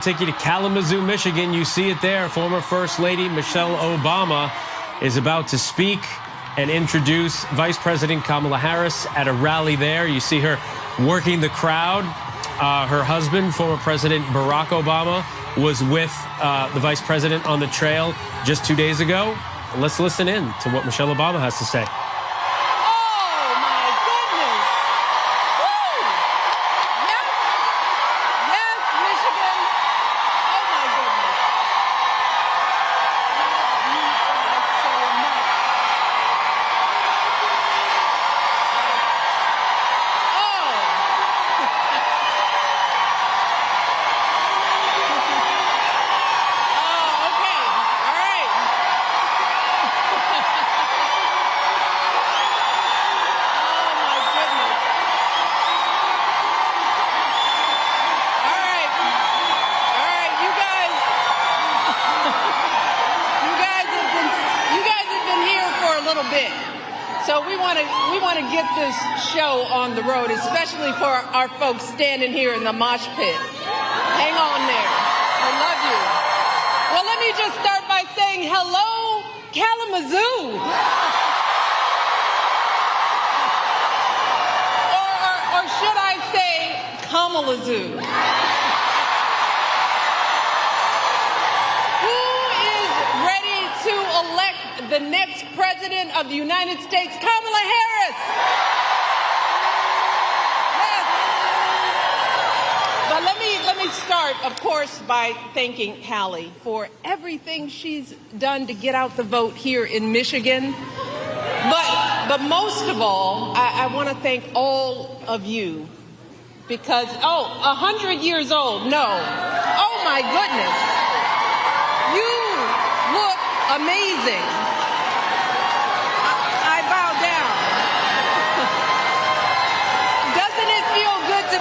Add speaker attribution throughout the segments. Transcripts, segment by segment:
Speaker 1: Take you to Kalamazoo, Michigan. You see it there. Former First Lady Michelle Obama is about to speak and introduce Vice President Kamala Harris at a rally there. You see her working the crowd. Her husband, former President Barack Obama, was with the Vice President on the trail just 2 days ago. Let's listen in to what Michelle Obama has to say.
Speaker 2: Bit. So we want to get this show on the road, especially for our folks standing here in the mosh pit. Hang on there. I love you. Well, let me just start by saying hello, Kalamazoo. Or should I say Kamalazoo? The next president of the United States, Kamala Harris. Yes. But let me start, of course, by thanking Hallie for everything she's done to get out the vote here in Michigan. But most of all, I want to thank all of you because, 100 years old, no. Oh, my goodness. You look amazing.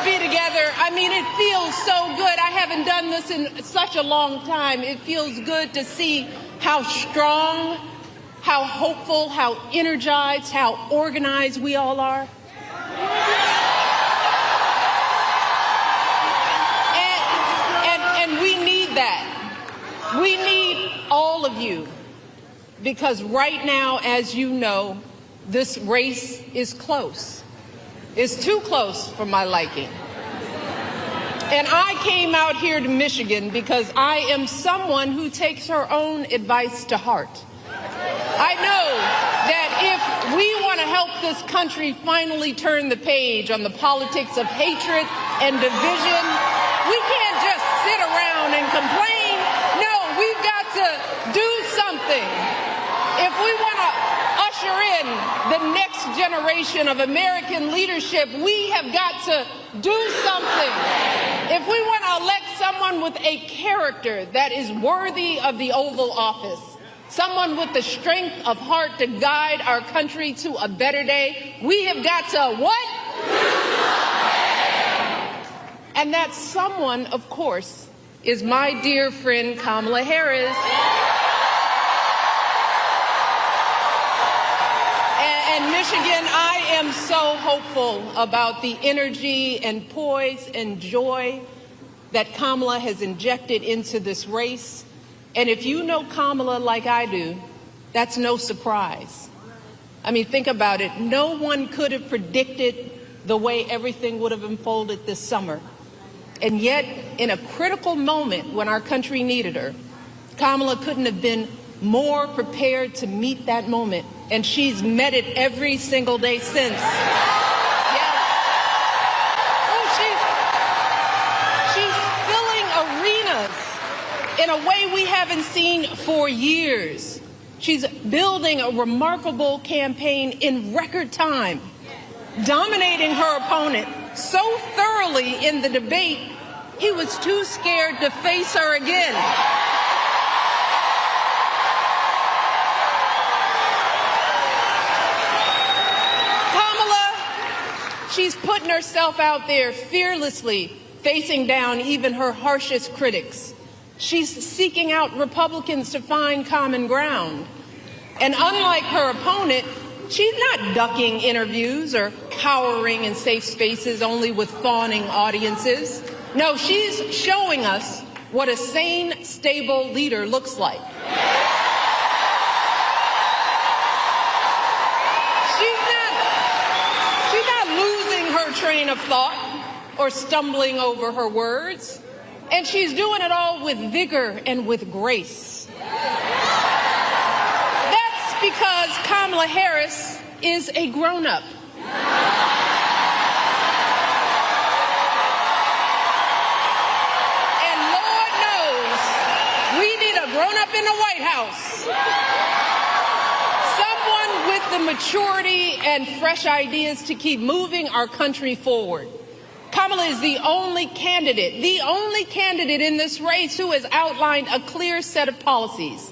Speaker 2: Be together. I mean, it feels so good. I haven't done this in such a long time. It feels good to see how strong, how hopeful, how energized, how organized we all are. And we need that. We need all of you because right now, as you know, this race is close. It's too close for my liking. And I came out here to Michigan because I am someone who takes her own advice to heart. I know that if we want to help this country finally turn the page on the politics of hatred and division, we can't just sit around and complain. No, we've got to do something. If we want to usher in the next generation of American leadership, we have got to do something. If we want to elect someone with a character that is worthy of the Oval Office, someone with the strength of heart to guide our country to a better day, we have got to what? And that someone, of course, is my dear friend Kamala Harris. Michigan, I am so hopeful about the energy and poise and joy that Kamala has injected into this race. And if you know Kamala like I do, that's no surprise. I mean, think about it. No one could have predicted the way everything would have unfolded this summer. And yet, in a critical moment when our country needed her, Kamala couldn't have been more prepared to meet that moment. And she's met it every single day since. Yes. Oh, she's filling arenas in a way we haven't seen for years. She's building a remarkable campaign in record time, dominating her opponent so thoroughly in the debate, he was too scared to face her again. She's putting herself out there fearlessly, facing down even her harshest critics. She's seeking out Republicans to find common ground. And unlike her opponent, she's not ducking interviews or cowering in safe spaces only with fawning audiences. No, she's showing us what a sane, stable leader looks like. She's not losing her train of thought or stumbling over her words, and she's doing it all with vigor and with grace. That's because Kamala Harris is a grown-up. And Lord knows we need a grown-up in the White House. Someone with the maturity and fresh ideas to keep moving our country forward. Kamala is the only candidate in this race who has outlined a clear set of policies,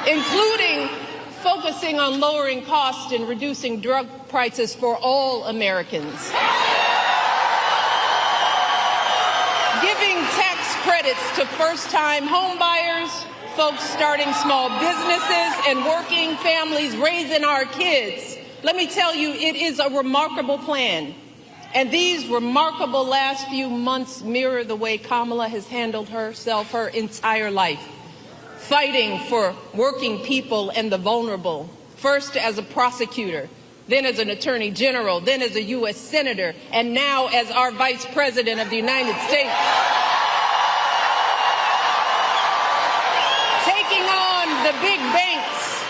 Speaker 2: including focusing on lowering costs and reducing drug prices for all Americans, giving tax credits to first-time home buyers, folks starting small businesses, and working families raising our kids. Let me tell you, it is a remarkable plan. And these remarkable last few months mirror the way Kamala has handled herself her entire life, fighting for working people and the vulnerable, first as a prosecutor, then as an attorney general, then as a U.S. senator, and now as our vice president of the United States. Taking on the big banks,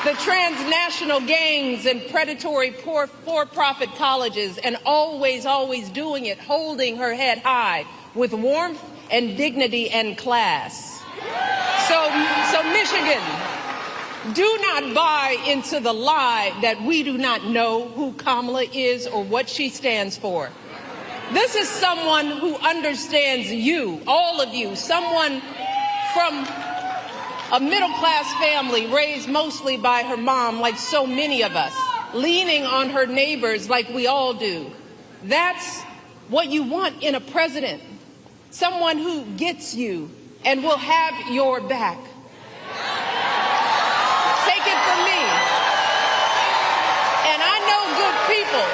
Speaker 2: the transnational gangs and predatory for-profit colleges, and always doing it, holding her head high with warmth and dignity and class. So Michigan, do not buy into the lie that we do not know who Kamala is or what she stands for. This is someone who understands you, all of you, someone from a middle-class family raised mostly by her mom, like so many of us, leaning on her neighbors like we all do. That's what you want in a president, someone who gets you and will have your back. Take it from me. And I know good people.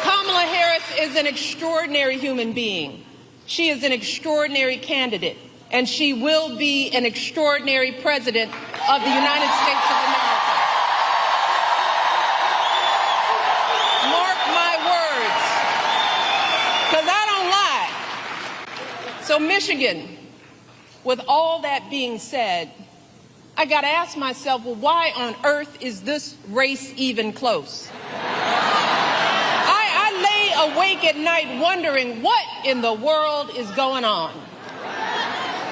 Speaker 2: Kamala Harris is an extraordinary human being. She is an extraordinary candidate. And she will be an extraordinary president of the United States of America. Mark my words, because I don't lie. So Michigan, with all that being said, I got to ask myself, well, why on earth is this race even close? I lay awake at night wondering what in the world is going on.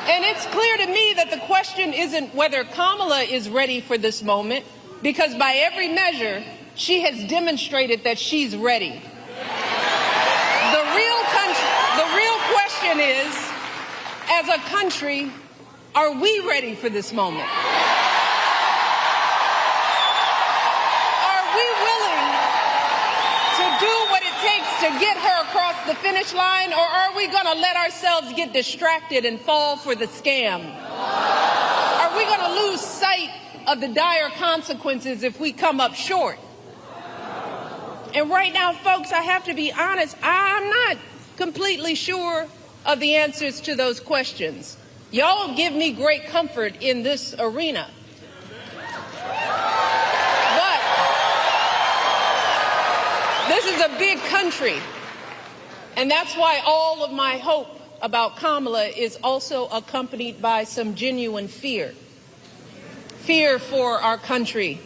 Speaker 2: And it's clear to me that the question isn't whether Kamala is ready for this moment, because by every measure, she has demonstrated that she's ready. The real question is, as a country, are we ready for this moment? Are we willing to do what it takes to get her across the finish line, or are we going to let ourselves get distracted and fall for the scam? Are we going to lose sight of the dire consequences if we come up short? And right now, folks, I have to be honest, I'm not completely sure of the answers to those questions. Y'all give me great comfort in this arena. But this is a big country. And that's why all of my hope about Kamala is also accompanied by some genuine fear. Fear for our country.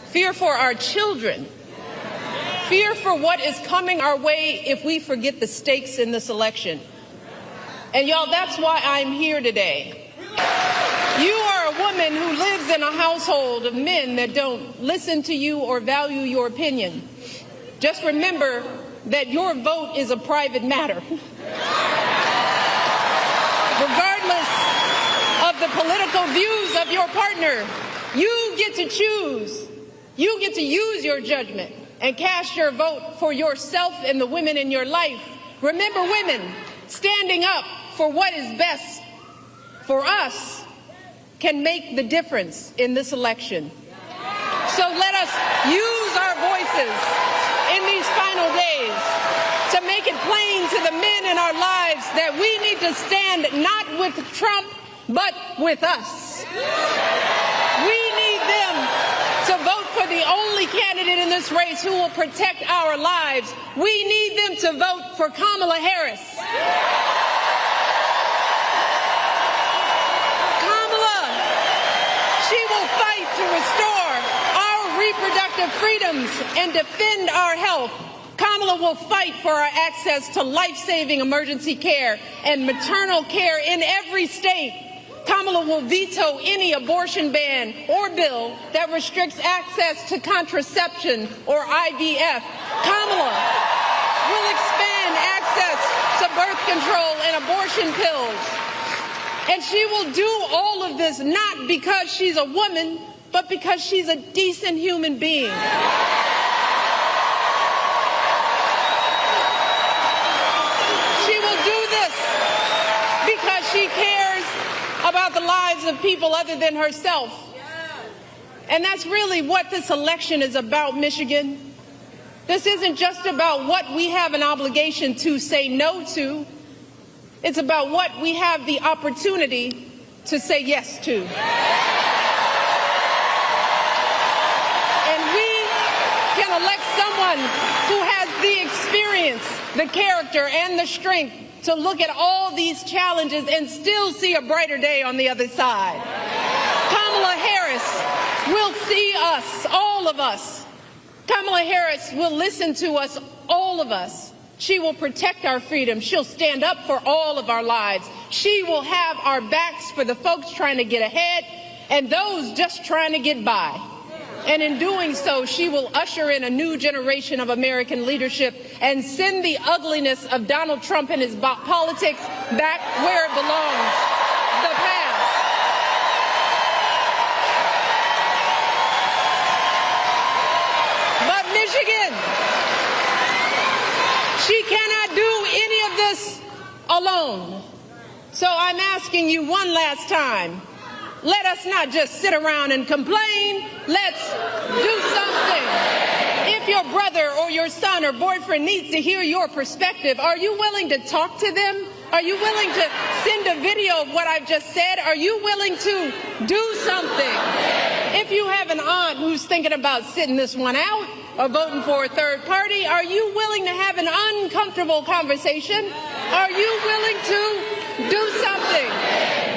Speaker 2: Fear for our children. Fear for what is coming our way if we forget the stakes in this election. And y'all, that's why I'm here today. You are a woman who lives in a household of men that don't listen to you or value your opinion. Just remember that your vote is a private matter. Regardless of the political views of your partner, you get to choose. You get to use your judgment and cast your vote for yourself and the women in your life. Remember, women, standing up for what is best for us can make the difference in this election. So let us use our voices in these final days to make it plain to the men in our lives that we need to stand not with Trump, but with us. We need them to vote for the only candidate in this race who will protect our lives. We need them to vote for Kamala Harris. Kamala, she will fight to restore our reproductive freedoms and defend our health. Kamala will fight for our access to life-saving emergency care and maternal care in every state. Kamala will veto any abortion ban or bill that restricts access to contraception or IVF. Kamala will expand access to birth control and abortion pills. And she will do all of this not because she's a woman, but because she's a decent human being. She will do this because she cares about the lives of people other than herself. And that's really what this election is about, Michigan. This isn't just about what we have an obligation to say no to. It's about what we have the opportunity to say yes to. And we can elect someone who has the experience, the character, and the strength to look at all these challenges and still see a brighter day on the other side. Kamala Harris will see us, all of us. Kamala Harris will listen to us, all of us. She will protect our freedom. She'll stand up for all of our lives. She will have our backs for the folks trying to get ahead and those just trying to get by. And in doing so, she will usher in a new generation of American leadership and send the ugliness of Donald Trump and his politics back where it belongs, the past. But Michigan, she cannot do any of this alone. So I'm asking you one last time. Let us not just sit around and complain. Let's do something. If your brother or your son or boyfriend needs to hear your perspective, are you willing to talk to them? Are you willing to send a video of what I've just said? Are you willing to do something? If you have an aunt who's thinking about sitting this one out or voting for a third party, are you willing to have an uncomfortable conversation? Are you willing to do something?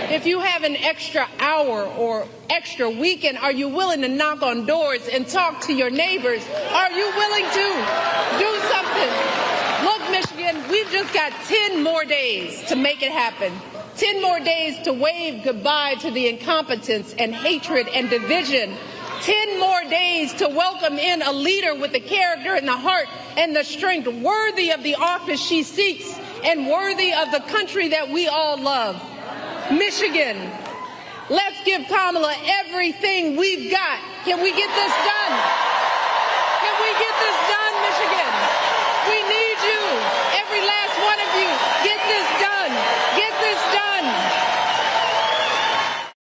Speaker 2: If you have an extra hour or extra weekend, are you willing to knock on doors and talk to your neighbors? Are you willing to do something? Look, Michigan, we've just got 10 more days to make it happen. 10 more days to wave goodbye to the incompetence and hatred and division. 10 more days to welcome in a leader with the character and the heart and the strength worthy of the office she seeks and worthy of the country that we all love. Michigan, let's give Kamala everything we've got. Can we get this done?